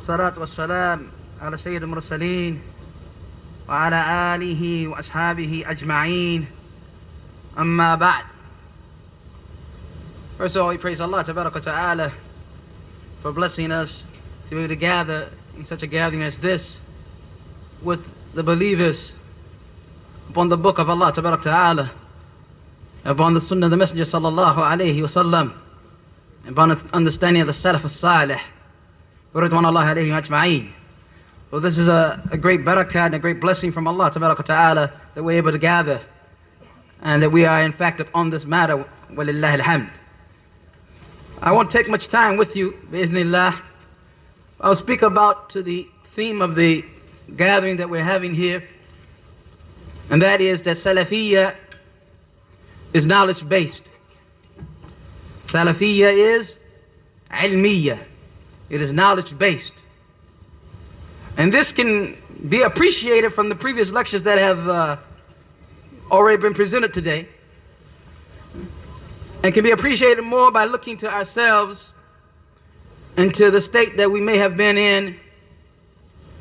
والصلاة والسلام على سيد المرسلين وعلى آله وأصحابه أجمعين أما بعد. First of all, we praise Allah Ta'ala for blessing us to be able to gather in such a gathering as this with the believers upon the book of Allah Ta'ala, upon the Sunnah of the Messenger Sallallahu Alaihi Wasallam, upon the understanding of the Salaf al-Salih, Ridwan Allah alayhim ajma'een. So this is a great barakah and a great blessing from Allah Ta'ala that we're able to gather, and that we are in fact on this matter, walillah alhamd. I won't take much time with you, bi'idhnillah. I'll speak about to the theme of the gathering that we're having here, and that is that Salafiyah is knowledge-based. Salafiyah is ilmiyyah. It is knowledge-based. And this can be appreciated from the previous lectures that have already been presented today, and can be appreciated more by looking to ourselves and to the state that we may have been in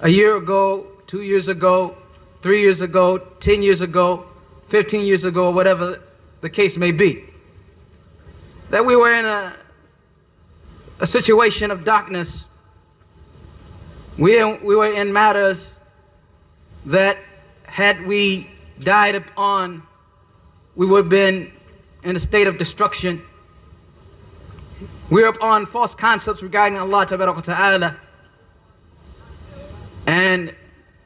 a year ago, 2 years ago, 3 years ago, 10 years ago, 15 years ago, or whatever the case may be. That we were in a situation of darkness. We were in matters that had we died upon, we would have been in a state of destruction. We were upon false concepts regarding Allah Ta'ala and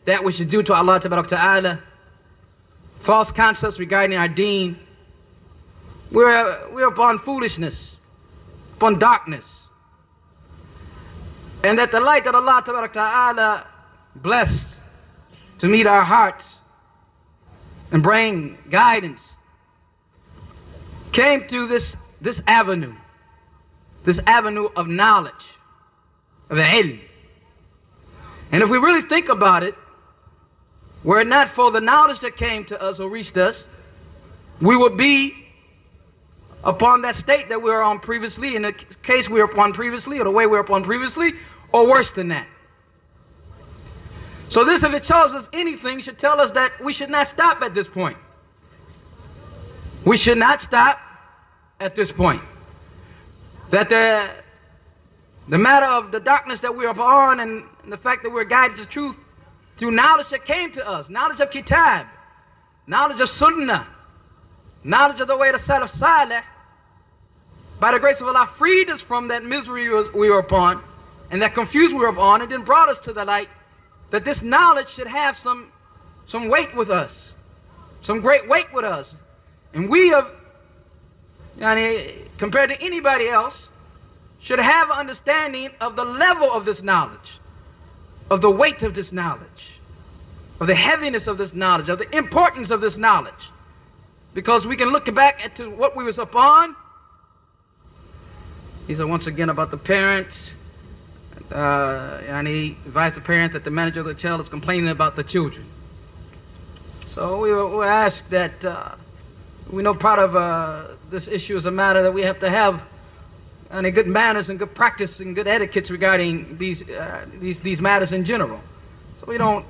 that which is due to Allah Ta'ala, false concepts regarding our deen. We're upon foolishness, upon darkness. And that the light that Allah Ta'ala blessed to meet our hearts and bring guidance came through this avenue of knowledge, of ilm. And if we really think about it, were it not for the knowledge that came to us or reached us, we would be upon that state that we were on previously, in the case we were upon previously, or the way we were upon previously, or worse than that. So this, if it tells us anything, should tell us that we should not stop at this point. We should not stop at this point. That the matter of the darkness that we are upon and the fact that we're guided to truth through knowledge that came to us, knowledge of kitab, knowledge of sunnah, knowledge of the way of the Salaf Salih, by the grace of Allah, freed us from that misery we were upon and that confusion we were upon, and then brought us to the light that this knowledge should have some weight with us, some great weight with us. And we have, compared to anybody else, should have an understanding of the level of this knowledge, of the weight of this knowledge, of the heaviness of this knowledge, of the importance of this knowledge. Because we can look back at what we was upon. He said once again about the parents, and he advised the parents that the manager of the child is complaining about the children. So we were asked that we know part of this issue is a matter that we have to have good manners and good practice and good etiquettes regarding these matters in general. So we don't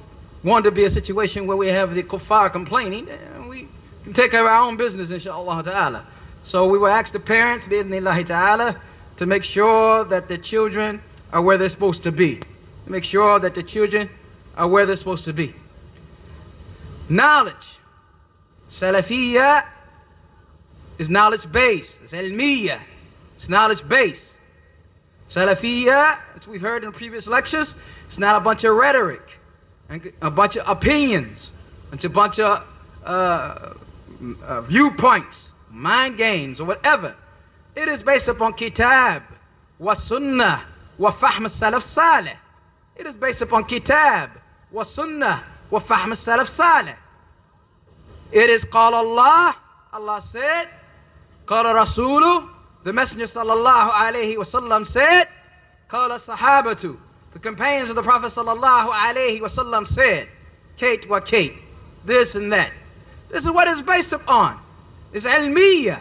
want to be a situation where we have the kuffar complaining, and we can take care of our own business, inshaAllah ta'ala. So we will ask the parents, bi'idhnillahi ta'ala, to make sure that the children are where they're supposed to be. To make sure that the children are where they're supposed to be. Knowledge. Salafiyah is knowledge-based. It's ilmiyyah. It's knowledge-based. Salafiyah, as we've heard in previous lectures, it's not a bunch of rhetoric and a bunch of opinions. It's a bunch of viewpoints, mind games, or whatever. It is based upon kitab, wa sunnah, wa fahm al-salaf salih. It is based upon kitab, wa sunnah, wa fahm al-salaf salih. It is qala Allah, Allah said, qala Rasuluh, the Messenger sallallahu alayhi wa sallam said, qala sahabatu, the companions of the Prophet sallallahu alayhi wa sallam said, Kate wa Kate, this and that. This is what it's based upon. It's ilmiyyah.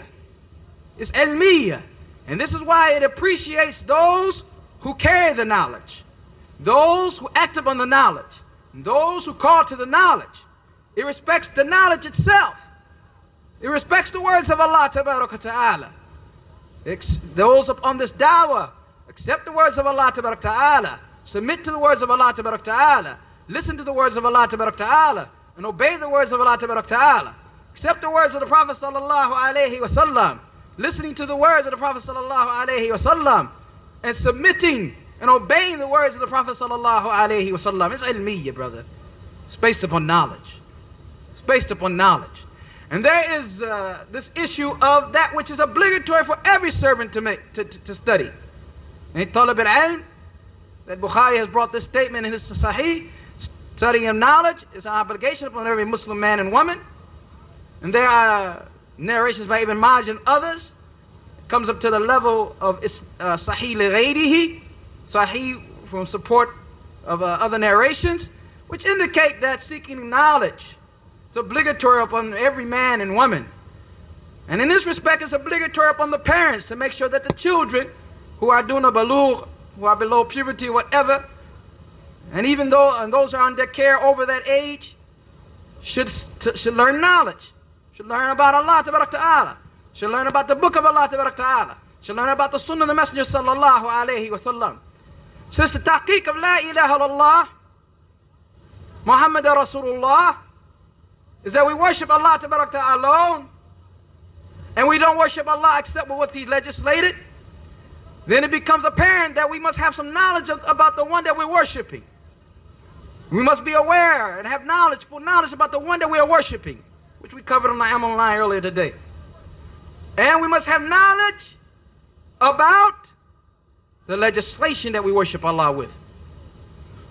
It's ilmiyyah. And this is why it appreciates those who carry the knowledge. those who act upon the knowledge, those who call to the knowledge. It respects the knowledge itself. It respects the words of Allah Ta'ala. Those upon this da'wah accept the words of Allah Ta'ala, submit to the words of Allah Ta'ala, listen to the words of Allah Ta'ala, and obey the words of Allah Ta'ala. Accept the words of the Prophet Sallallahu Alaihi Wasallam, listening to the words of the Prophet Sallallahu Alaihi Wasallam, and submitting and obeying the words of the Prophet Sallallahu Alaihi Wasallam. It's ilmiyyah, brother. It's based upon knowledge. It's based upon knowledge. And there is this issue of that which is obligatory for every servant to study. In Talab al-Ilm, that Bukhari has brought this statement in his Sahih, studying of knowledge is an obligation upon every Muslim man and woman. And there are narrations by Ibn Majah and others. It comes up to the level of Sahih li-ghayrihi, Sahih from support of other narrations, which indicate that seeking knowledge is obligatory upon every man and woman. And in this respect, it's obligatory upon the parents to make sure that the children who are doing a balugh, who are below puberty or whatever, and even those who are under care over that age, should learn knowledge, should learn about Allah Ta'ala, should learn about the book of Allah Ta'ala, should learn about the Sunnah of the Messenger Sallallahu Alaihi Wasallam. Since the tahqiq of La ilaha illallah, Muhammad Rasulullah, is that we worship Allah Ta'ala alone, and we don't worship Allah except with what He legislated, then it becomes apparent that we must have some knowledge about the one that we're worshiping. We must be aware and have knowledge, full knowledge about the one that we are worshiping, which we covered on the Aameen line earlier today. And we must have knowledge about the legislation that we worship Allah with.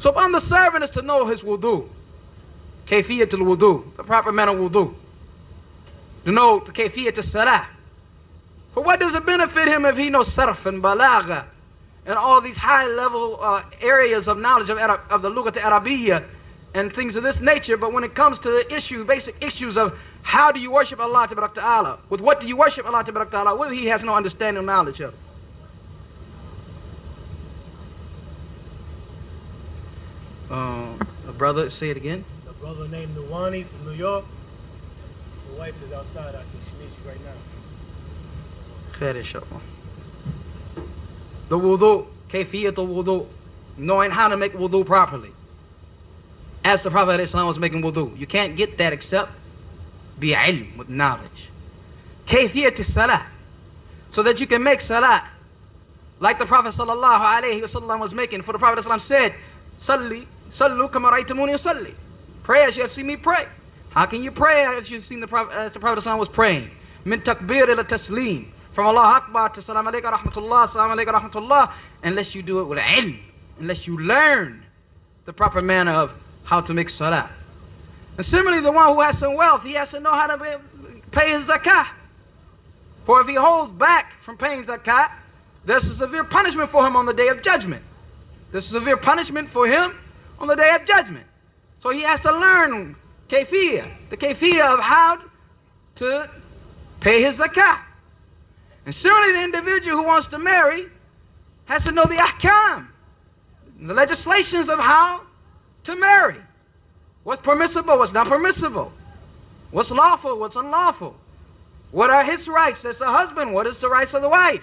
So upon the servant is to know his wudu, kayfiyatul wudu, the proper manner of wudu, to know the kayfiyatul salah. For what does it benefit him if he knows sarf and balagha and all these high-level areas of knowledge of the Lughat al-Arabiyyah and things of this nature, but when it comes to the issue, basic issues of how do you worship Allah Ta'ala, with what do you worship Allah Ta'ala, well, he has no understanding or knowledge of. A brother, say it again. A brother named Nuwani from New York. The wife is outside. I think she needs you right now. Khair, inshallah. The wudu, kayfiyatul wudu, knowing how to make wudu properly. As the Prophet ﷺ was making wudu, you can't get that except bi-ilm, with knowledge. Kayfiyatul salah, so that you can make salah like the Prophet ﷺ was making. For the Prophet ﷺ said, Sallu kama ra'aytumuni usalli. Pray as you have seen me pray. How can you pray as you've seen the Prophet, as the Prophet ﷺ was praying? Min takbir ila taslim, from Allah Akbar to Salam Alaikum Rahmatullah, Salam Alaikum Rahmatullah, unless you do it with ilm, unless you learn the proper manner of how to make salah. And similarly, the one who has some wealth, he has to know how to pay his zakah. For if he holds back from paying zakah, there's a severe punishment for him on the Day of Judgment. There's a severe punishment for him on the Day of Judgment. So he has to learn kayfiyah, the kayfiyah of how to pay his zakah. And certainly the individual who wants to marry has to know the ahkam, the legislations of how to marry. What's permissible, what's not permissible. What's lawful, what's unlawful. What are his rights as the husband, what is the rights of the wife.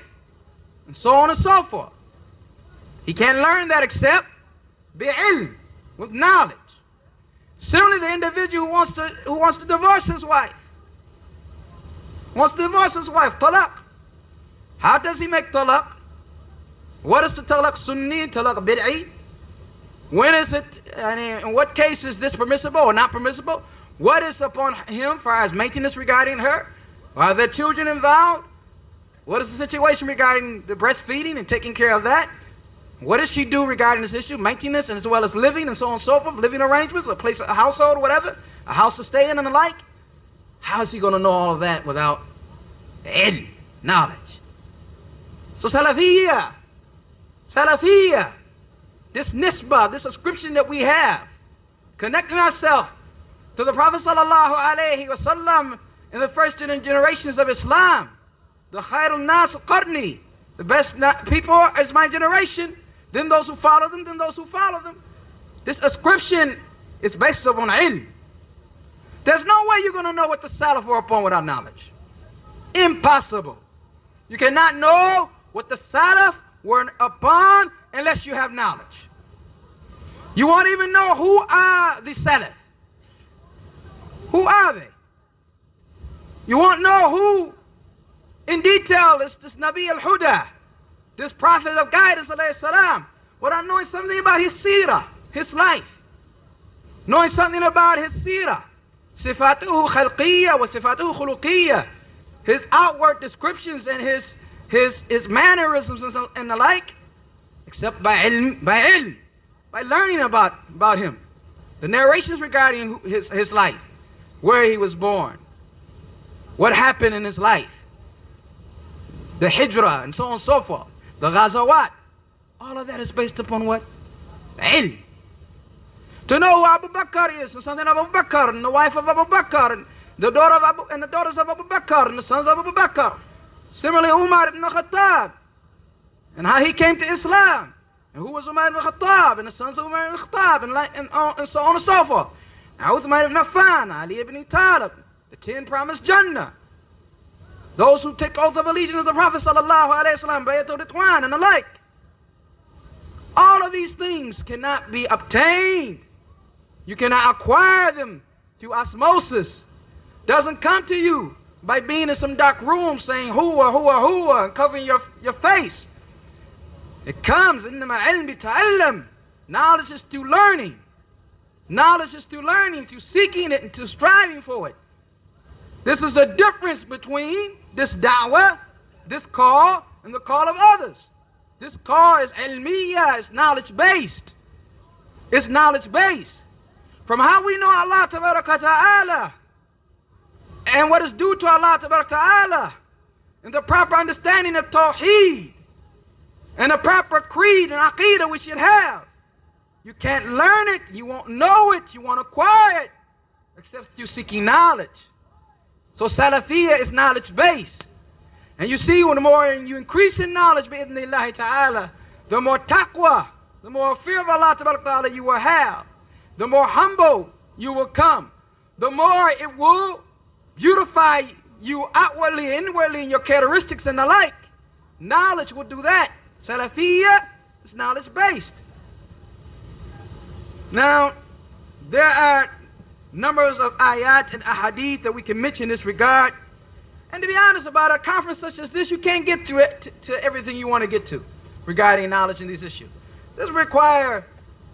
And so on and so forth. He can't learn that except bi'ilm, with knowledge. Certainly the individual who wants to divorce his wife. Talaq. How does he make talaq? What is the talaq sunni, talaq bid'i? When is it, in what case is this permissible or not permissible? What is upon him for his maintenance regarding her? Are there children involved? What is the situation regarding the breastfeeding and taking care of that? What does she do regarding this issue? Maintenance and as well as living and so on and so forth, living arrangements, a place, a household, whatever, a house to stay in and the like. How is he going to know all of that without ilm, knowledge? So Salafiyah, this nisbah, this ascription that we have, connecting ourselves to the Prophet Sallallahu Alaihi Wasallam in the first generations of Islam, the khairul nas qarni, the best people is my generation, then those who follow them, then those who follow them. This ascription is based upon ilm. There's no way you're going to know what the Salaf were upon without knowledge. Impossible. You cannot know what the Salaf were upon unless you have knowledge. You won't even know who are the Salaf. Who are they? You won't know who in detail is this Nabi al-Huda, this prophet of guidance, alayhi salam, without knowing something about his seerah, his life. Knowing something about his seerah. Sifatuhu khalqiyya wa sifatuhu khuluqiyya. His outward descriptions and his mannerisms and the like, except by ilm, by learning about him. The narrations regarding his life, where he was born, what happened in his life, the hijrah, and so on and so forth, the ghazawat, all of that is based upon what? Ilm. To know who Abu Bakr is, the son of Abu Bakr, and the wife of Abu Bakr, and the daughter of and the daughters of Abu Bakr, and the sons of Abu Bakr. Similarly, Umar ibn Khattab, and how he came to Islam, and who was Umar ibn Khattab, and the sons of Umar ibn Khattab, and so on and so forth. And Uthman ibn Affan, Ali ibn Talib, the 10 promised Jannah. Those who take oath of allegiance to the Prophet sallallahu alaihi wasallam, Bayatul Ridwan, and the like. All of these things cannot be obtained. You cannot acquire them through osmosis. Doesn't come to you by being in some dark room saying huwa, and covering your face. It comes in the ilm bita'allam. Knowledge is through learning. Knowledge is through learning, through seeking it, and through striving for it. This is the difference between this da'wah, this call, and the call of others. This call is ilmiyyah, it's knowledge-based. It's knowledge-based. From how we know Allah Ta'ala and what is due to Allah Ta'ala and the proper understanding of Tawheed and the proper creed and aqidah we should have. You can't learn it, you won't know it, you won't acquire it except through seeking knowledge. So Salafiyah is knowledge-based. And you see, when the more you increase in knowledge, bi'idhnillahi ta'ala, the more taqwa, the more fear of Allah Ta'ala you will have. The more humble you will come. The more it will beautify you outwardly, inwardly, in your characteristics and the like. Knowledge will do that. Salafiyah is knowledge-based. Now, there are numbers of ayat and ahadith that we can mention in this regard. And to be honest, about a conference such as this, you can't get to everything you want to get to regarding knowledge in these issues. This requires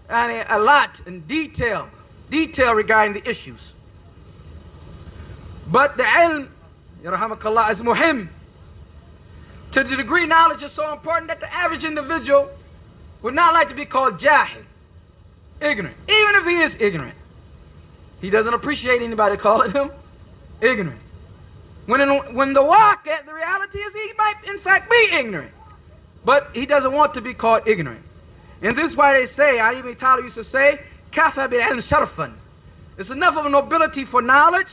a lot in detail regarding the issues. But the ilm, yarhamakallah, is muhim. To the degree knowledge is so important that the average individual would not like to be called jahil, ignorant. Even if he is ignorant, he doesn't appreciate anybody calling him ignorant. When the waqi', the reality is he might in fact be ignorant, but he doesn't want to be called ignorant. And this is why they say, Ali ibn Talib used to say, kafa bil ilm sharfan. It's enough of a nobility for knowledge,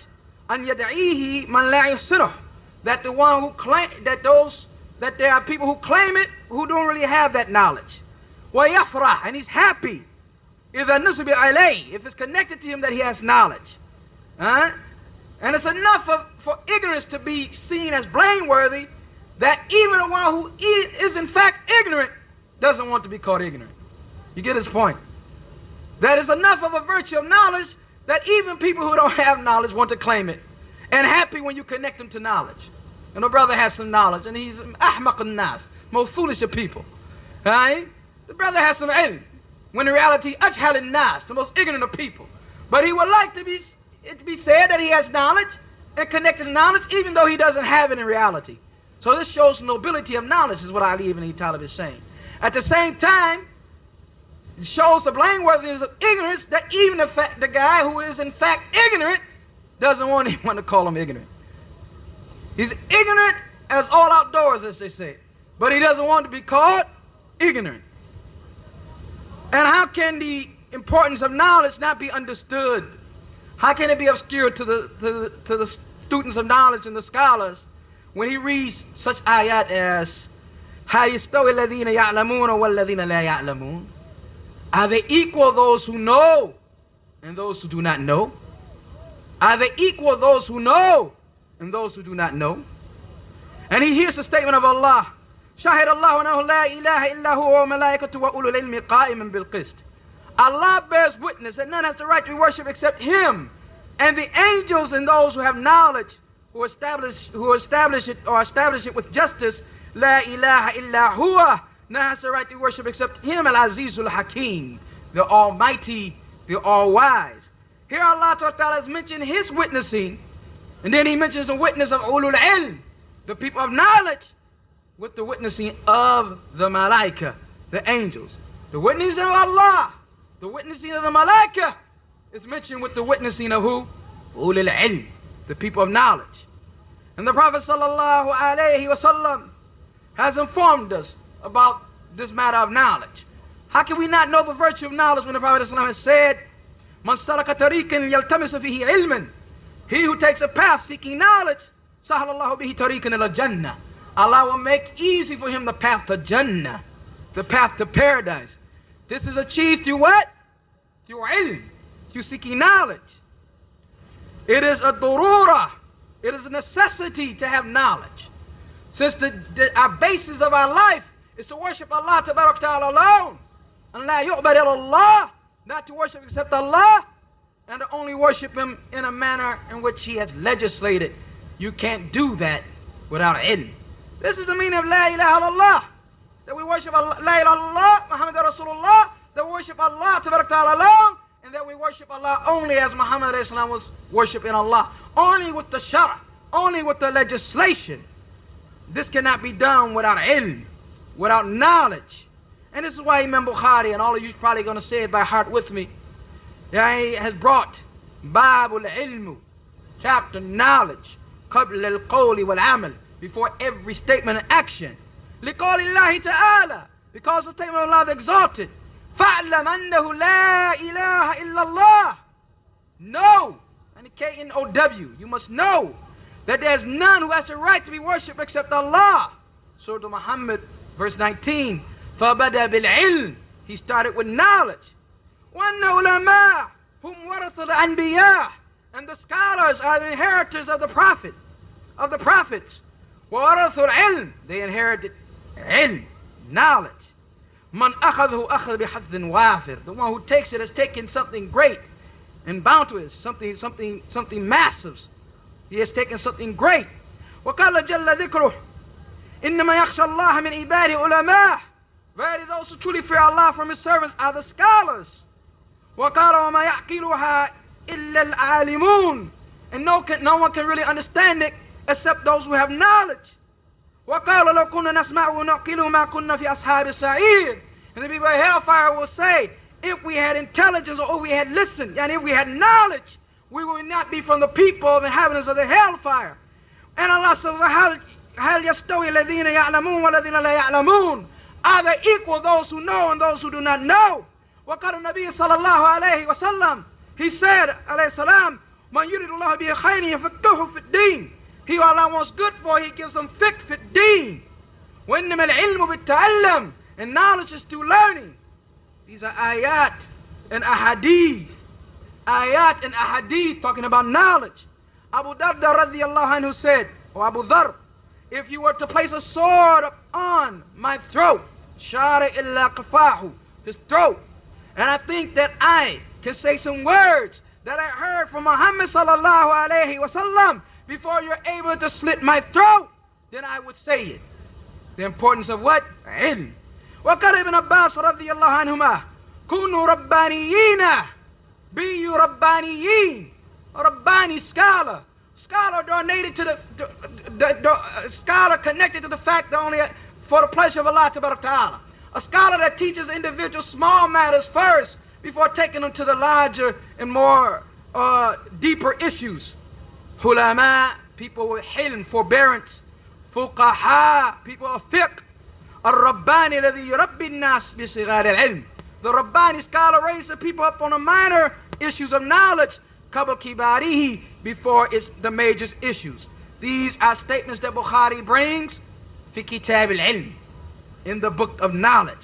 an yad'ihi man la yusiruh, that the one who claim that there are people who claim it who don't really have that knowledge. Wa yafrah, and he's happy idha nusiba alayh, if it's connected to him that he has knowledge. And it's enough for ignorance to be seen as blameworthy, that even the one who is in fact ignorant doesn't want to be called ignorant. You get his point? That is enough of a virtue of knowledge that even people who don't have knowledge want to claim it. And happy when you connect them to knowledge. And a brother has some knowledge, and he's ahmaq al-nas, most foolish of people. Right? The brother has some ilm, when in reality, ajhal al-nas, the most ignorant of people. But he would like it to be said that he has knowledge and connected to knowledge, even though he doesn't have it in reality. So this shows the nobility of knowledge, is what Ali ibn Talib is saying. At the same time, it shows the blameworthiness of ignorance, that even the guy who is in fact ignorant doesn't want anyone to call him ignorant. He's ignorant as all outdoors, as they say, but he doesn't want to be called ignorant. And how can the importance of knowledge not be understood? How can it be obscure to the students of knowledge and the scholars when he reads such ayat as هل يستوي الذين يعلمون والذين لا يعلمون? Are they equal, those who know and those who do not know? Are they equal, those who know and those who do not know? And he hears the statement of Allah. شهد الله أنه لا إله إلا هو وملائكته وأولو العلم قائما بالقسط. Allah bears witness that none has the right to be worshipped except Him, and the angels and those who have knowledge, who establish it with justice. لا إله إلا هو. None has the right to be worshipped except Him, Al-Azizul Hakim, the Almighty, the All-Wise. Here Allah Ta'ala has mentioned His witnessing, and then He mentions the witness of Ulul Ilm, the people of knowledge, with the witnessing of the Malaika, the angels. The witnessing of Allah, the witnessing of the Malaika, is mentioned with the witnessing of who? Ulul Ilm, the people of knowledge. And the Prophet Sallallahu Alaihi Wasallam has informed us about this matter of knowledge. How can we not know the virtue of knowledge when the Prophet ﷺ has said, Man salaka tariqan yaltamisu fihi ilman. He who takes a path seeking knowledge, sahalallahu bihi tariqan ila jannah. Allah will make easy for him the path to Jannah, the path to paradise. This is achieved through what? Through ilm, through seeking knowledge. It is a durura, it is a necessity to have knowledge. Since our basis of our life is to worship Allah Ta'ala alone, and la yu'bad Allah, not to worship except Allah, and to only worship Him in a manner in which He has legislated. You can't do that without ilm. This is the meaning of La ilaha illallah, that we worship Allah, La ilaha illallah, Muhammad Rasulullah, that we worship Allah Ta'ala alone, and that we worship Allah only as Muhammad was worshiping Allah, only with the shara, only with the legislation. This cannot be done without ilm, without knowledge. And this is why Imam Bukhari, and all of you are probably going to say it by heart with me, he has brought Babul Ilmu, chapter knowledge, قبل القول والعمل, before every statement and action. لقول الله تعالى, because the statement of Allah is exalted. فَاعْلَمْ أَنَّهُ لَا إِلَهَ إِلَّا اللَّهِ. Know, and the K-N-O-W, you must know that there's none who has the right to be worshipped except Allah. Surah Muhammad, verse 19. فَبَدَى بِالْعِلْمِ. He started with knowledge. وَأَنَّ عُلَمَاءَ هُمْ وَرَثُ الْأَنْبِيَاءِ. And the scholars are the inheritors of the prophets. وَوَرَثُ الْعِلْمِ. They inherited ilm, knowledge. مَنْ أَخَذْهُ أَخَذْ بِحَظٍ وَافِرٍ. The one who takes it has taken something great and bounteous, something massive. He has taken something great. وَقَالَ جَلَّ ذِكْرُهُ إِنَّمَا يَخْشَى اللَّهَ مِنْ عِبَادِهِ عُلَمَاءَ. Verily those who truly fear Allah from His servants are the scholars. وَقَالَ وَمَا يَعْقِلُهَا إِلَّا الْعَالِمُونَ. And no one can really understand it except those who have knowledge. وَقَالَ لَوْ كُنَّا نَسْمَعُ وَنَعْقِلُ مَا كُنَّا فِي أَصْحَابِ السَّعِيرِ. And the people of hellfire will say, if we had intelligence or if we had listened, and if we had knowledge, we would not be from the people of the inhabitants of the hellfire. And Allah says, هَلْ يَسْتَوِي الَّذِينَ يَعْلَمُونَ وَالَّذِينَ لَا يَعْلَمُونَ. Are they equal, those who know and those who do not know? وَقَالَ النَّبِيُّ صَلَى اللَّهُ عَلَيْهِ وَسَلَّمَ. He said, alayhi salam, مَنْ يُرِدُ اللَّهُ بِهِ خَيْرًا يَفَقِّهُهُ فِي الدِّينِ. He who Allah wants good for, He gives them fiqh fi ad-deen. وَإِنَّمَا الْعِلْمُ بِالتَّعَلُّمِ. And knowledge is through learning. These are ayat and ahadith. Ayat and ahadith talking about knowledge. Abu Darda radiyallahu anhu said, or Abu Dhar, if you were to place a sword on my throat, shara illa qafahu, his throat, and I think that I can say some words that I heard from Muhammad sallallahu alayhi wasallam before you're able to slit my throat, then I would say it. The importance of what? Ilm. وقال ابن عباس رضي الله عنهما كونوا ربانيين. Be you Rabbaniyin. Rabbani, scholar. Scholar donated to the scholar connected to the fact that only for the pleasure of Allah Ta'ala. A scholar that teaches individuals small matters first before taking them to the larger and more deeper issues. Hulama, people with hilm, forbearance. Fuqaha, people of fiqh. Al-Rabbani الذي يربي الناس بصغار العلم. The Rabbani scholar raised the people up on the minor issues of knowledge, qabl kibarihi, before it's the major issues. These are statements that Bukhari brings fi kitab al-ilm, in the book of knowledge.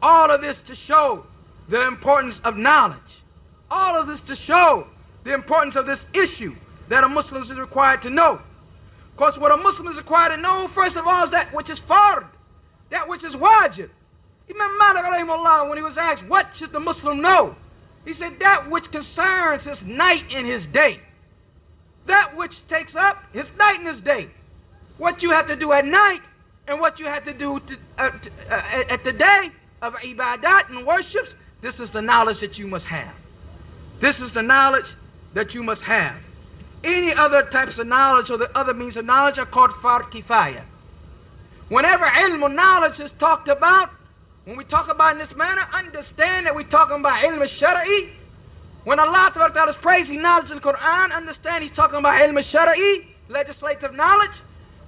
All of this to show the importance of knowledge. All of this to show the importance of this issue that a Muslim is required to know. Of course, what a Muslim is required to know, first of all, is that which is fard, that which is wajib. Imam Malik rahimahullah, when he was asked, what should the Muslim know? He said, that which concerns his night and his day. That which takes up his night and his day. What you have to do at night and what you have to do at the day of ibadat and worships, this is the knowledge that you must have. This is the knowledge that you must have. Any other types of knowledge or the other means of knowledge are called fard kifaya. Whenever ilm or knowledge is talked about, when we talk about in this manner, understand that we're talking about ilm al-shara'i. When Allah Ta'ala is praising knowledge in the Quran, understand He's talking about ilm al-shara'i, legislative knowledge.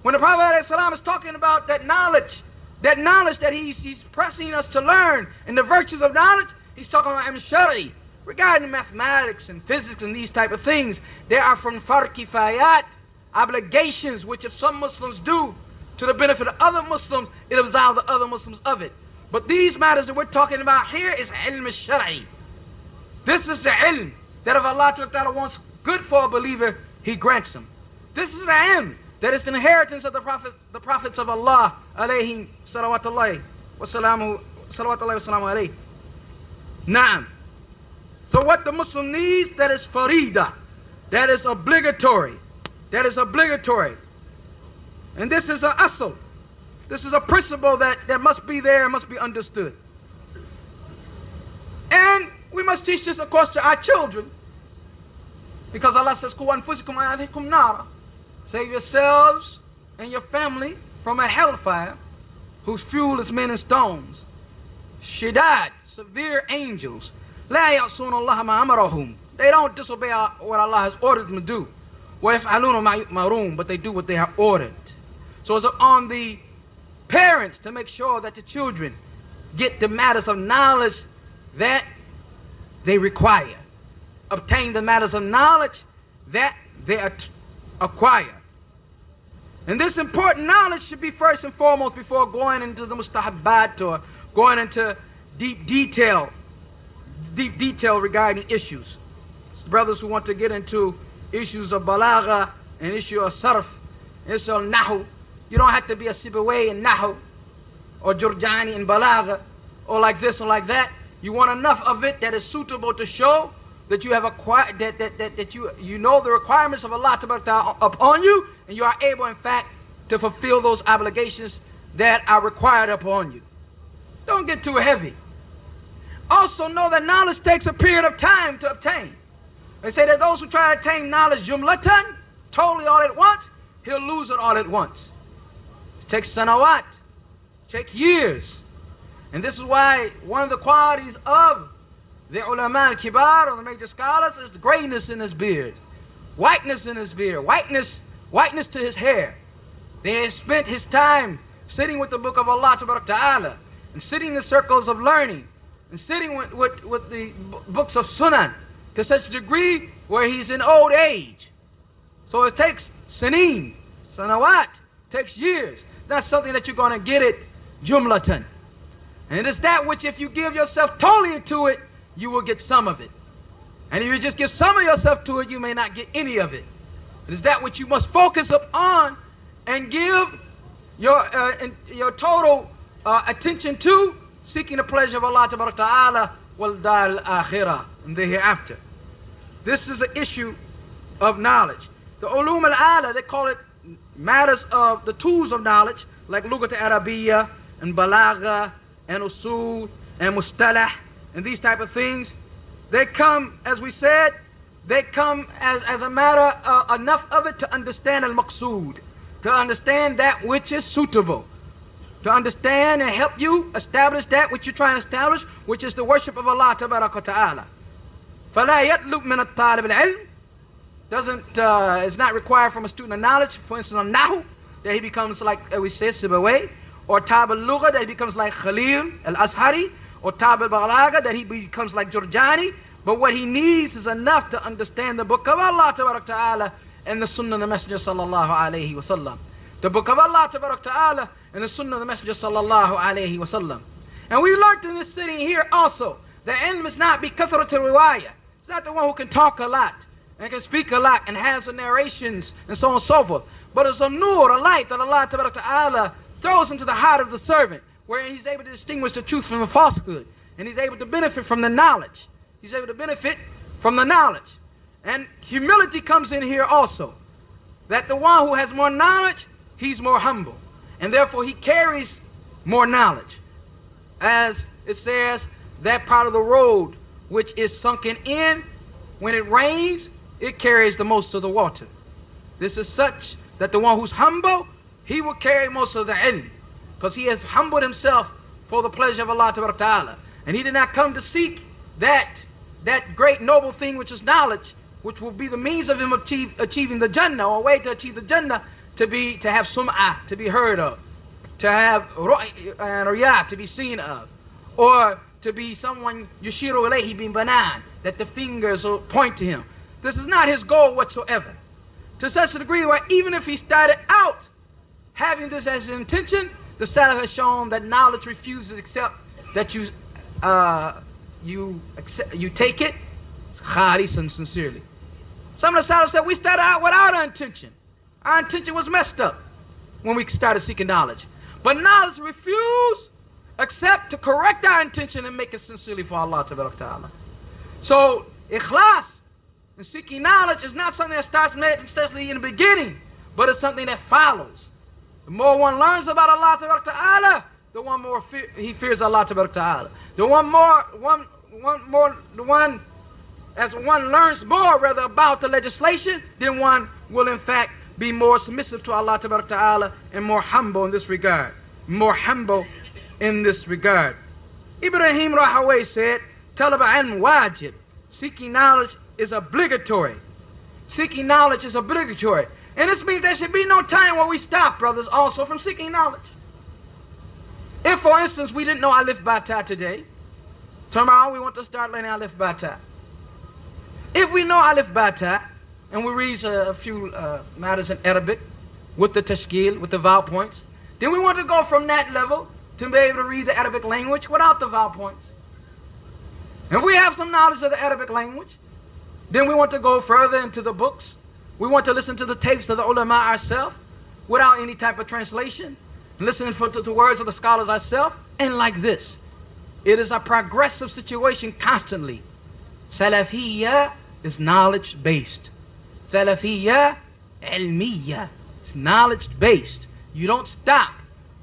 When the Prophet ﷺ is talking about that knowledge that he's pressing us to learn and the virtues of knowledge, He's talking about ilm al-shara'i. Regarding mathematics and physics and these type of things, they are from fard kifayat, obligations which if some Muslims do to the benefit of other Muslims, it absolves the other Muslims of it. But these matters that we're talking about here is ilm al-shara'i. This is the ilm that if Allah Ta'ala wants good for a believer, He grants him. This is the ilm that is the inheritance of the prophets of Allah, alayhim salawatullahi wa salamu alayhi. Naam. So what the Muslim needs, that is farida, that is obligatory, and this is a asl, this is a principle that must be there and must be understood. And we must teach this, of course, to our children, because Allah says, "Qu anfusikum wa ahlikum nara," save yourselves and your family from a hellfire whose fuel is men and stones. Shidad, severe angels. لا يعصون الله ما أمرهم. They don't disobey what Allah has ordered them to do. ويفعلون ما يؤمرون, but they do what they are ordered. So it's on the parents to make sure that the children get the matters of knowledge that they require. Obtain the matters of knowledge that they acquire. And this important knowledge should be first and foremost before going into the mustahabbat or going into deep detail regarding issues. Brothers who want to get into issues of balagha and issue of sarf, issue of nahu, you don't have to be a Sibawayh in nahu or Jurjani in balagha or like this or like that. You want enough of it that is suitable to show that you have acquired, that you know the requirements of Allah upon you, and you are able in fact to fulfill those obligations that are required upon you. Don't get too heavy. Also know that knowledge takes a period of time to obtain. They say that those who try to attain knowledge jumlatan, totally all at once, he'll lose it all at once. It takes sanawat, it takes years. And this is why one of the qualities of the ulama al-kibar, or the major scholars, is the grayness in his beard, whiteness in his beard, whiteness to his hair. They have spent his time sitting with the book of Allah Ta'ala, and sitting in the circles of learning, and sitting with the books of Sunnah to such a degree where he's in old age. So it takes sineen, sanawat, takes years. It's not something that you're going to get it jumlatan. And it is that which if you give yourself totally to it, you will get some of it. And if you just give some of yourself to it, you may not get any of it. It is that which you must focus upon and give your total attention to, seeking the pleasure of Allah Ta'ala wal dar al-akhirah, and the hereafter. This is the issue of knowledge. The ulum al-ala, they call it matters of the tools of knowledge, like lugat al-arabiyyah and balagha and usul and mustalah and these type of things. They come, as we said, they come as a matter enough of it to understand al-maqsood, to understand that which is suitable, to understand and help you establish that which you're trying to establish, which is the worship of Allah Ta'ala. فَلَا يَطْلُبْ مِنَ الطَّالِبِ الْعِلْمِ it's not required from a student of knowledge, for instance, on Nahu, that he becomes like, we say, Sibawayh, or Tab al-Lugha, that he becomes like Khalil al-Azhari, or Tab al-Balagha, that he becomes like Jurjani. But what he needs is enough to understand the book of Allah Ta'ala and the Sunnah of the Messenger Sallallahu Alaihi Wasallam, the Book of Allah Ta'ala and the Sunnah of the Messenger Sallallahu Alaihi Wasallam. And we learned in this sitting here also that ilm is not bi kathrat riwayah. It's not the one who can talk a lot and can speak a lot and has the narrations and so on and so forth. But it's a nur, a light that Allah Ta'ala throws into the heart of the servant, where he's able to distinguish the truth from the falsehood. And he's able to benefit from the knowledge. He's able to benefit from the knowledge. And humility comes in here also. That the one who has more knowledge, he's more humble. And therefore he carries more knowledge. As it says, that part of the road which is sunken in, when it rains, it carries the most of the water. This is such that the one who's humble, he will carry most of the ilm. Because he has humbled himself for the pleasure of Allah Ta'ala. And he did not come to seek that great noble thing which is knowledge, which will be the means of him achieving the Jannah, or a way to achieve the Jannah, to have sum'ah, to be heard of, to have riyah, to be seen of, or to be someone yushiru alayhi bin banan, that the fingers will point to him. This is not his goal whatsoever. To such a degree where even if he started out having this as his intention, the Salaf has shown that knowledge refuses except that you take it khalisan, sincerely. Some of the Salaf said we started out without our intention. Our intention was messed up when we started seeking knowledge. But knowledge refused except to correct our intention and make it sincerely for Allah Ta'ala. So ikhlas and seeking knowledge is not something that starts necessarily in the beginning, but it's something that follows. The more one learns about Allah Ta'ala, the one more he fears Allah Ta'ala. As one learns more rather about the legislation, then one will in fact be more submissive to Allah Ta'ala and more humble in this regard. More humble in this regard. Ibrahim Rahaway said, Talab ilm wajib. Seeking knowledge is obligatory. Seeking knowledge is obligatory. And this means there should be no time where we stop, brothers, also from seeking knowledge. If, for instance, we didn't know Alif Bata today, tomorrow we want to start learning Alif Bata. If we know Alif Bata, and we read a few matters in Arabic, with the tashkil, with the vowel points, then we want to go from that level to be able to read the Arabic language without the vowel points. And if we have some knowledge of the Arabic language, then we want to go further into the books. We want to listen to the tapes of the ulama ourselves without any type of translation, listening to the words of the scholars ourselves, and like this. It is a progressive situation constantly. Salafiyyah is knowledge-based. Salafiyyah, ilmiyyah, it's knowledge-based. You don't stop.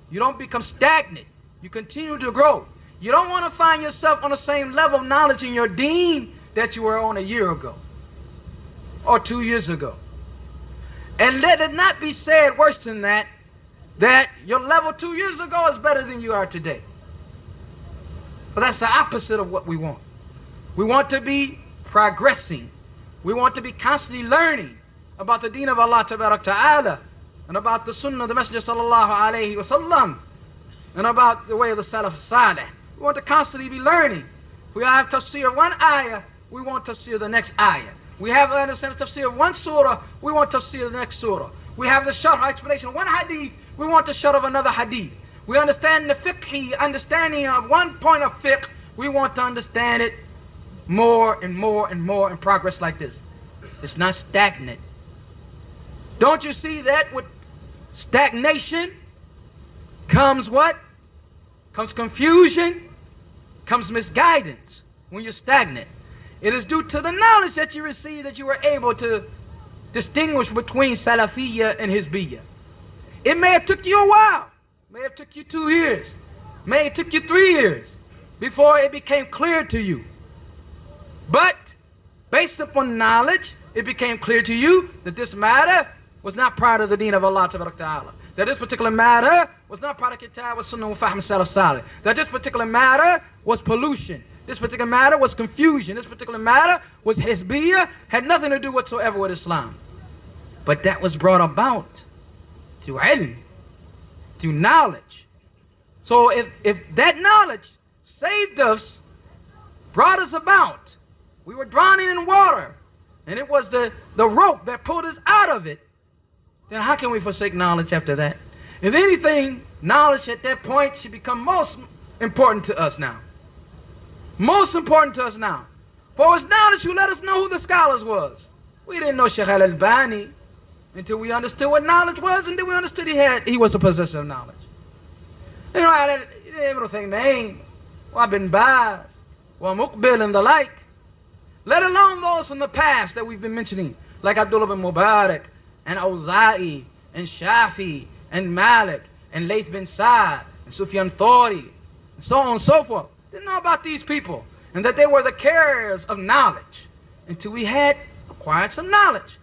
You don't become stagnant. You continue to grow. You don't want to find yourself on the same level of knowledge in your deen that you were on a year ago or 2 years ago. And let it not be said worse than that, that your level 2 years ago is better than you are today. But that's the opposite of what we want. We want to be progressing. We want to be constantly learning about the deen of Allah Ta'ala and about the Sunnah of the Messenger Sallallahu Alaihi Wasallam and about the way of the Salaf Salih. We want to constantly be learning. We have tafsir of one ayah, we want tafsir of the next ayah. We have understand tafsir of one surah, we want tafsir of the next surah. We have the sharh explanation of one hadith, we want the sharh of another hadith. We understand the fiqhi understanding of one point of fiqh, we want to understand it more and more and more in progress like this. It's not stagnant. Don't you see that with stagnation comes what? Comes confusion, comes misguidance when you're stagnant. It is due to the knowledge that you receive that you were able to distinguish between Salafiyah and Hizbiyah. It may have took you a while. May have took you 2 years. May have took you 3 years before it became clear to you. But based upon knowledge, it became clear to you that this matter was not part of the deen of Allah Ta'ala. That this particular matter was not part of Kitab wa Sunnah wa Fahm Salaf Salih. That this particular matter was pollution. This particular matter was confusion. This particular matter was Hizbiyah, had nothing to do whatsoever with Islam. But that was brought about through ilm, through knowledge. So if that knowledge saved us, brought us about, we were drawn in water, and it was the rope that pulled us out of it, then how can we forsake knowledge after that? If anything, knowledge at that point should become most important to us now. Most important to us now. For it was knowledge who let us know who the scholars was. We didn't know Shaykh al-Albani until we understood what knowledge was, and then we understood he was a possessor of knowledge. You know, everything name, wa bin Baz, wa Muqbil and the like, let alone those from the past that we've been mentioning, like Abdullah bin Mubarak, and Awza'i, and Shafi, and Malik, and Layth bin Sa'd, and Sufyan Thawri, and so on and so forth. Didn't know about these people, and that they were the carriers of knowledge, until we had acquired some knowledge.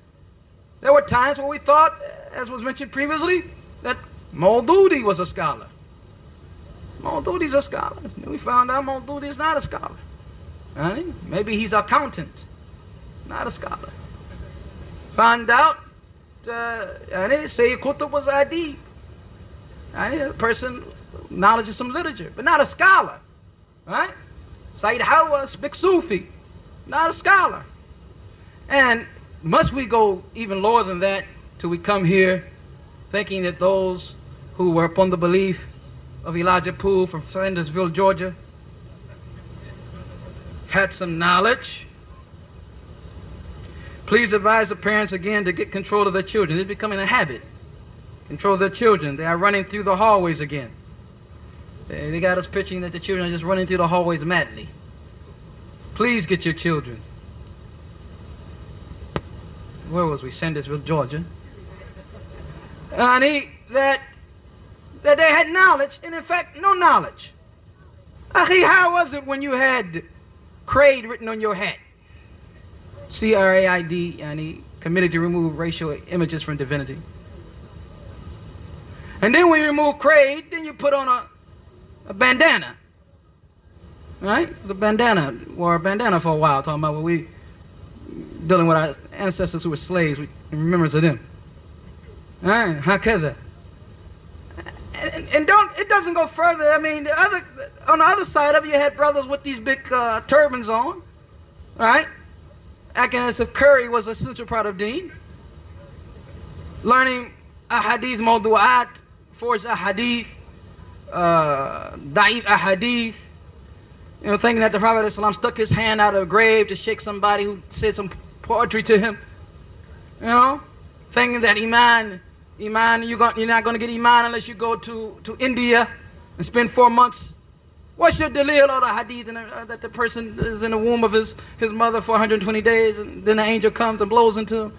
There were times when we thought, as was mentioned previously, that Maududi was a scholar. Maududi's a scholar. And we found out Maududi is not a scholar. Right? Maybe he's an accountant, not a scholar. Found out Sayyid Qutb was adib. A person knowledge of some literature, but not a scholar. Right? Sayyid Hawass, big Sufi, not a scholar. And must we go even lower than that till we come here thinking that those who were upon the belief of Elijah Poole from Sandersville, Georgia, had some knowledge? Please advise the parents again to get control of their children. It's becoming a habit. Control their children. They are running through the hallways again. They got us picturing that the children are just running through the hallways madly. Please get your children. Where was we? Sandersville, Georgia. And that they had knowledge, and in fact, no knowledge. Akhi, how was it when you had Craid written on your hat? C-R-A-I-D, and he committed to remove racial images from divinity. And then when you remove Craid, then you put on a bandana. Right? The bandana, wore a bandana for a while, talking about what we dealing with our ancestors who were slaves, in remembrance of them. Right? Hakada. And it doesn't go further. I mean, on the other side of it, you had brothers with these big turbans on, right? Acting as if curry was a central part of deen. Learning ahadith mawdu'at, forged ahadith, da'if ahadith. You know, thinking that the Prophet ﷺ stuck his hand out of a grave to shake somebody who said some poetry to him. You know, thinking that Iman, you're not going to get Iman unless you go to India and spend 4 months. What's your dalil or the hadith that the person is in the womb of his mother for 120 days and then the angel comes and blows into him?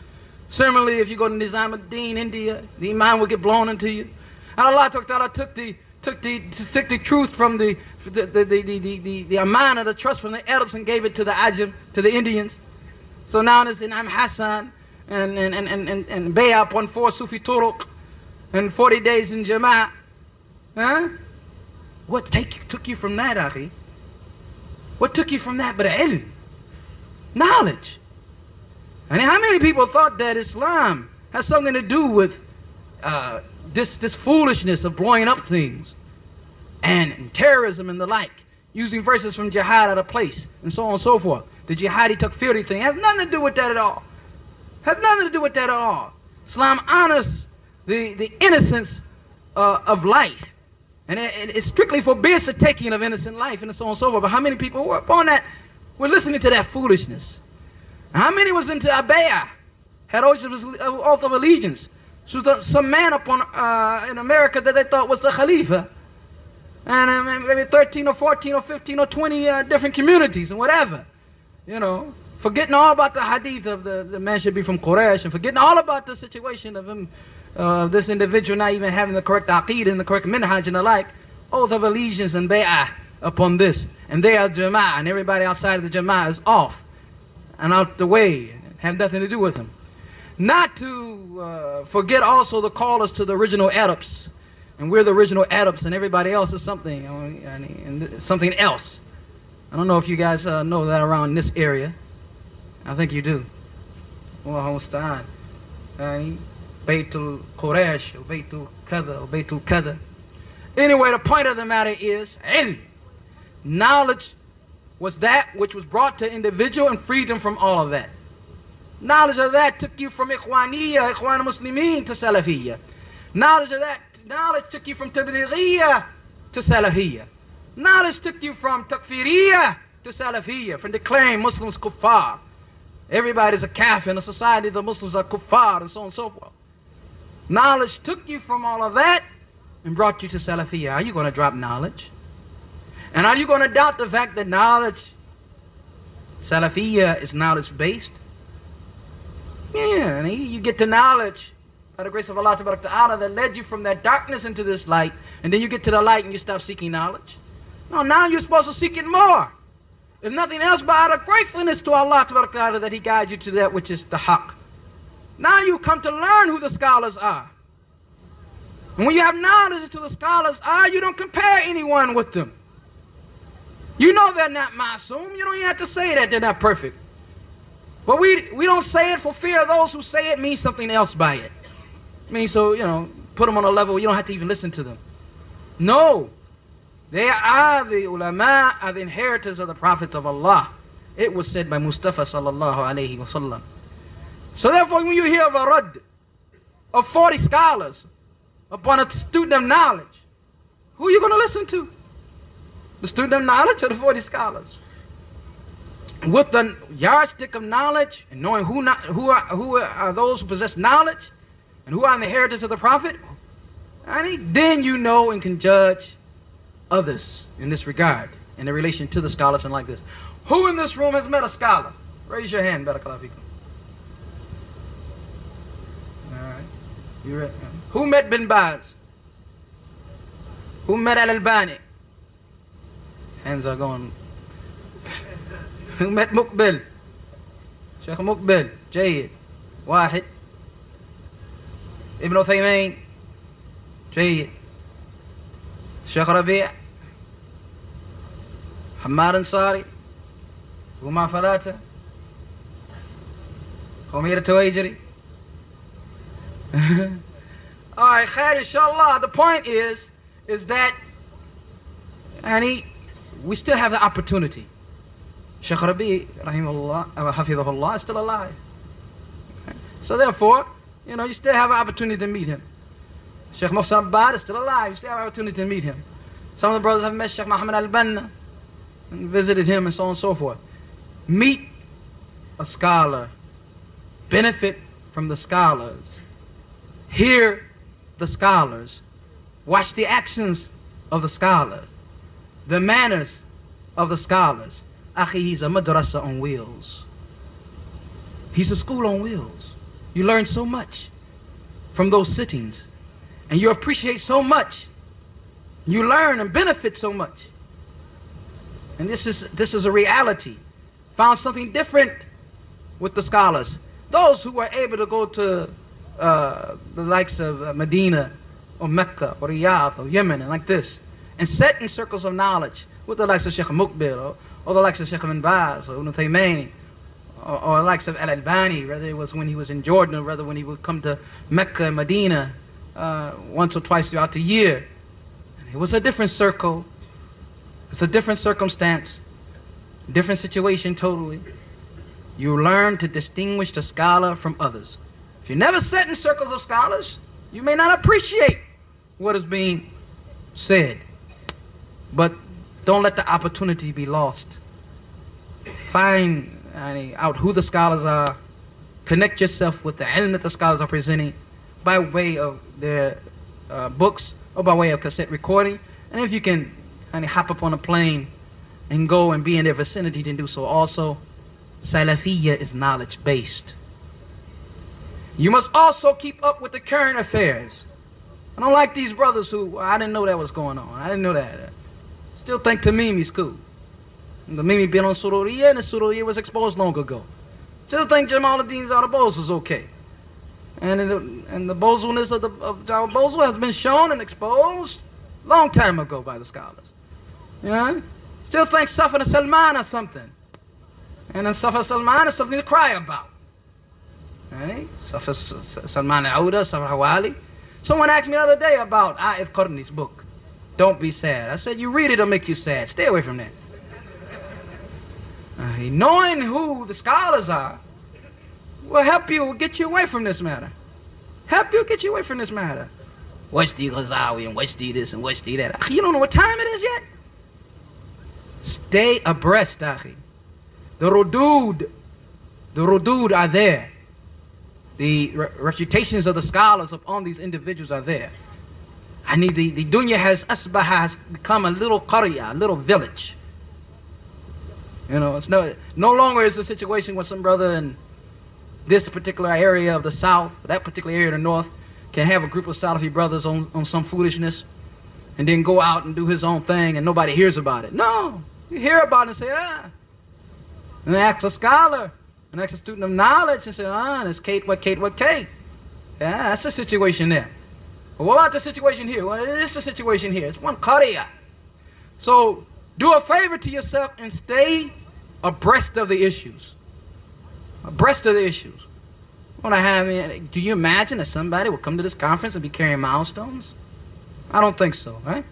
Similarly, if you go to Nizamuddin, India, the Iman will get blown into you. And Allah Ta'ala took the truth from the Aameen, the trust from the Arabs, and gave it to the Ajam, to the Indians. So now it's in Hassan and Bay'a upon 4 Sufi Turuq and 40 days in Jama'ah. Huh? What took you from that, Akhi? What took you from that but ilm? Knowledge. And how many people thought that Islam has something to do with this foolishness of blowing up things and terrorism and the like, using verses from jihad out of place and so on and so forth? The jihadi takfiri thing has nothing to do with that at all. Has nothing to do with that at all. Islam honors the innocence of life, and it strictly forbids the taking of innocent life and so on and so forth. But how many people were upon that, were listening to that foolishness? How many was into Abaya, had oath of allegiance? So some man upon in America that they thought was the Khalifa, and maybe 13 or 14 or 15 or 20 different communities and whatever, you know, forgetting all about the hadith of the man should be from Quraysh, and forgetting all about the situation of him, this individual not even having the correct aqeedah and the correct minhaj and the like. Oath of allegiance and bay'ah upon this, and they are jama'ah, and everybody outside of the jama'ah is off and out the way, have nothing to do with them. Not to forget also the callers to the original Arabs, and we're the original Arabs, and everybody else is something, and something else. I don't know if you guys know that around this area. I think you do. Allahu musta'an. Baytul Quraysh, or Baytul Kada, or Baytul Kada. Anyway, the point of the matter is, ilm. Knowledge was that which was brought to individual and freed them from all of that. Knowledge of that took you from Ikhwaniyya, Ikhwan Muslimin to Salafiyyah. Knowledge of that, knowledge took you from Tablighiyya to Salafiyyah. Knowledge took you from Takfiriyya to Salafiyyah, from declaring Muslims kuffar. Everybody's a kafir in a society, the Muslims are kuffar, and so on and so forth. Knowledge took you from all of that and brought you to Salafiyyah. Are you going to drop knowledge? And are you going to doubt the fact that knowledge, Salafiyyah, is knowledge-based? Yeah, and you get to knowledge by the grace of Allah Ta'ala that led you from that darkness into this light, and then you get to the light and you stop seeking knowledge. No, now you're supposed to seek it more. If nothing else, but out of gratefulness to Allah Ta'ala that He guides you to that which is the haqq. Now you come to learn who the scholars are. And when you have knowledge of who the scholars are, you don't compare anyone with them. You know they're not ma'soom. You don't even have to say that they're not perfect. But we don't say it for fear of those who say it mean something else by it. I mean, so, put them on a level where you don't have to even listen to them. No. They are the ulama, are the inheritors of the prophets of Allah. It was said by Mustafa sallallahu alayhi wa sallam. So therefore, when you hear of a radd of 40 scholars upon a student of knowledge, who are you going to listen to? The student of knowledge or the 40 scholars? With the yardstick of knowledge and knowing who are those who possess knowledge and who are the inheritors of the Prophet, then you know and can judge others in this regard, in the relation to the scholars and like this. Who in this room has met a scholar? Raise your hand, barakallahu fikum. Alright. Who met Bin Baz? Who met Al-Albani? Hands are going. Who met Muqbil? Sheikh Muqbil, Jayyid. Wahid. Ibn Uthaymin, Jayyid. Sheikh Rabi', Hamad Ansari, Huma Falata, Khomira Tuwajri. Alright, khair, inshallah. The point is that we still have the opportunity. Sheikh Rabi', rahimahullah, hafidhahullah, is still alive. So therefore, you still have an opportunity to meet him. Sheikh Muhsin Abbad is still alive. You still have an opportunity to meet him. Some of the brothers have met Sheikh Muhammad al-Banna and visited him and so on and so forth. Meet a scholar. Benefit from the scholars. Hear the scholars. Watch the actions of the scholar. The manners of the scholars. Akhi, he's a madrasa on wheels. He's a school on wheels. You learn so much from those sittings. And you appreciate so much. You learn and benefit so much. And this is a reality. Found something different with the scholars. Those who were able to go to the likes of Medina or Mecca or Riyadh or Yemen and like this, and sit in circles of knowledge with the likes of Sheikh Muqbil or the likes of Sheikh Ibn Baz or Ibn Uthaymin or the likes of Al-Albani, whether it was when he was in Jordan or whether when he would come to Mecca and Medina once or twice throughout the year. It was a different circle. It's a different circumstance, different situation totally. You learn to distinguish the scholar from others. If you never sit in circles of scholars, you may not appreciate what is being said. But don't let the opportunity be lost. Find out who the scholars are. Connect yourself with the ilm that the scholars are presenting by way of their books or by way of cassette recording. And if you can hop up on a plane and go and be in their vicinity, then do so also. Salafiyyah is knowledge-based. You must also keep up with the current affairs. I don't like these brothers who, I didn't know that was going on. I didn't know that. Still think Tamimi's cool. And the Mimi been on Sururiyah, and the Sururiyah was exposed long ago. Still think Jamaluddin's Al-Bozo is okay. And the bozo-ness of Al-Bozo has been shown and exposed long time ago by the scholars. Still think Safar Salman or something. And then Safar Salman is something to cry about. Safar Salman Auda, Safar Hawali. Someone asked me the other day about Aif Qarni's book, Don't Be Sad. I said, you read it, it'll make you sad. Stay away from that. Knowing who the scholars are, will help you, will get you away from this matter. Help you get you away from this matter. What's the Ghazawi and what's the this and what's the that? You don't know what time it is yet? Stay abreast, akhi. The rudud are there. The refutations of the scholars upon these individuals are there. I need the dunya has become a little qarya, a little village. You know, it's no longer is the situation where some brother in this particular area of the south, that particular area of the north, can have a group of Salafi brothers on some foolishness and then go out and do his own thing and nobody hears about it. No, you hear about it and say, and they ask a scholar, and ask a student of knowledge and say, it's Kate, what Kate, what Kate. Yeah, that's the situation there. But what about the situation here? Well, it is the situation here. It's one qariya. So do a favor to yourself and stay abreast of the issues. Abreast of the issues. Do you imagine that somebody will come to this conference and be carrying milestones? I don't think so, right?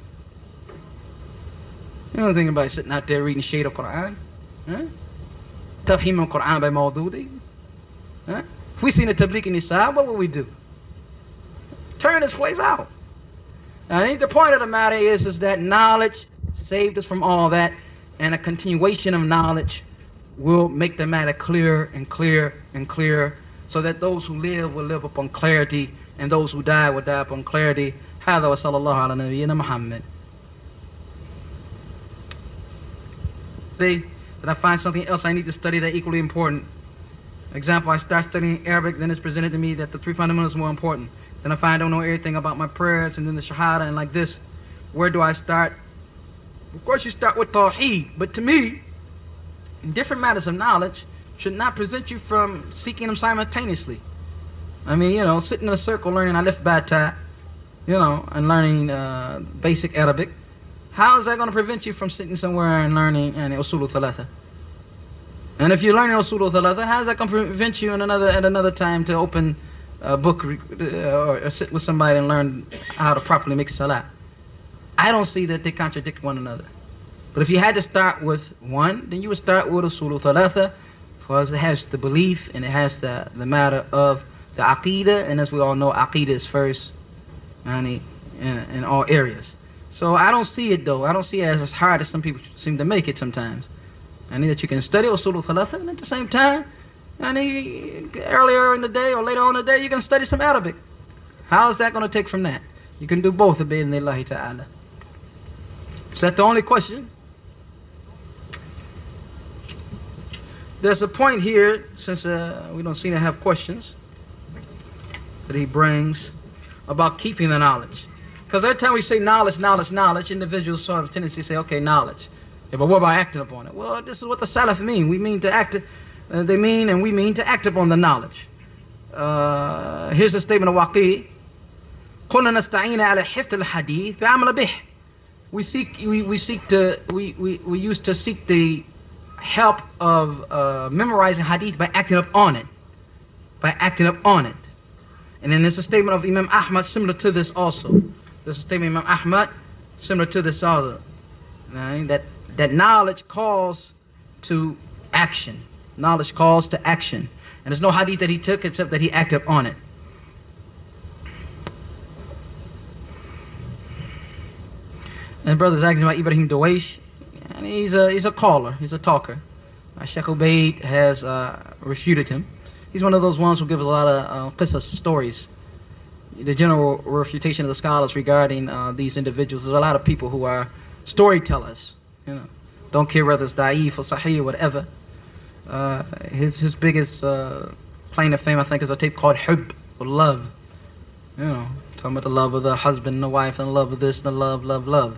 You don't think about sitting out there reading shade of Quran? Huh? Tafhim al-Quran by Mawdudi? Huh? If we seen a Tabligh Nisa, what would we do? Turn this place out. Now, I think the point of the matter is that knowledge saved us from all that, and a continuation of knowledge will make the matter clearer and clearer and clearer, so that those who live will live upon clarity, and those who die will die upon clarity. هذا وصلى الله على نبينا محمد. See, that I find something else I need to study that equally important. Example, I start studying Arabic, then it's presented to me that the three fundamentals are more important. Then I find I don't know everything about my prayers, and then the Shahada, and like this. Where do I start? Of course you start with Tawheed, but to me, in different matters of knowledge should not prevent you from seeking them simultaneously. I mean, you know, sitting in a circle learning Alif Bata, you know, and learning basic Arabic. How is that going to prevent you from sitting somewhere and learning Usul al-Thalatha? And if you're learning Usul al-Thalatha, how is that going to prevent you at another time to open a book or sit with somebody and learn how to properly make salah? I don't see that they contradict one another. But if you had to start with one, then you would start with Usul al-Thalatha, because it has the belief and it has the matter of the Aqidah, and as we all know, Aqidah is first in all areas. So I don't see it though. I don't see it as hard as some people seem to make it sometimes. I need that you can study Usul al-Thalatha, and at the same time, earlier in the day or later on in the day, you can study some Arabic. How is that going to take from that? You can do both, bi-idhnillahi ta'ala. Is that the only question? There's a point here, since we don't seem to have questions, that he brings about keeping the knowledge. Because every time we say knowledge, individuals sort of tendency to say, okay, knowledge. Yeah, but what about acting upon it? Well, this is what the Salaf mean. We mean to act, we mean to act upon the knowledge. Here's a statement of Waqi. قُلْنَا نَسْتَعِينَ عَلَى حِفْظِ الْحَدِيثِ فَعَمَلَ بِهِ. We used to seek the help of memorizing hadith by acting upon it. And then there's a statement of Imam Ahmad similar to this also. There's a statement of Imam Ahmad similar to this also. That knowledge calls to action. Knowledge calls to action. And there's no hadith that he took except that he acted on it. And brother's asking about Ibrahim Dawaish. And he's a caller, he's a talker. Sheikh Ubaid has refuted him. He's one of those ones who gives a lot of qisas, stories. The general refutation of the scholars regarding these individuals. There's a lot of people who are storytellers. You know, don't care whether it's da'if or sahih or whatever. His biggest claim to fame, I think, is a tape called Hub, or Love. You know, talking about the love of the husband and the wife, and the love of this, and the love.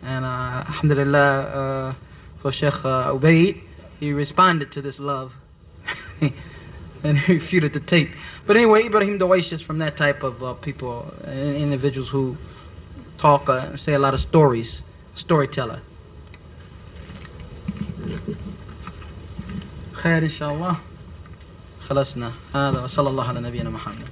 And alhamdulillah, for Sheikh Ubaid, he responded to this love and he refuted the tape. But anyway, Ibrahim Dawaish is from that type of people, individuals who talk and say a lot of stories, storyteller. خير إن شاء الله. خلصنا هذا وصلى الله على نبينا محمد.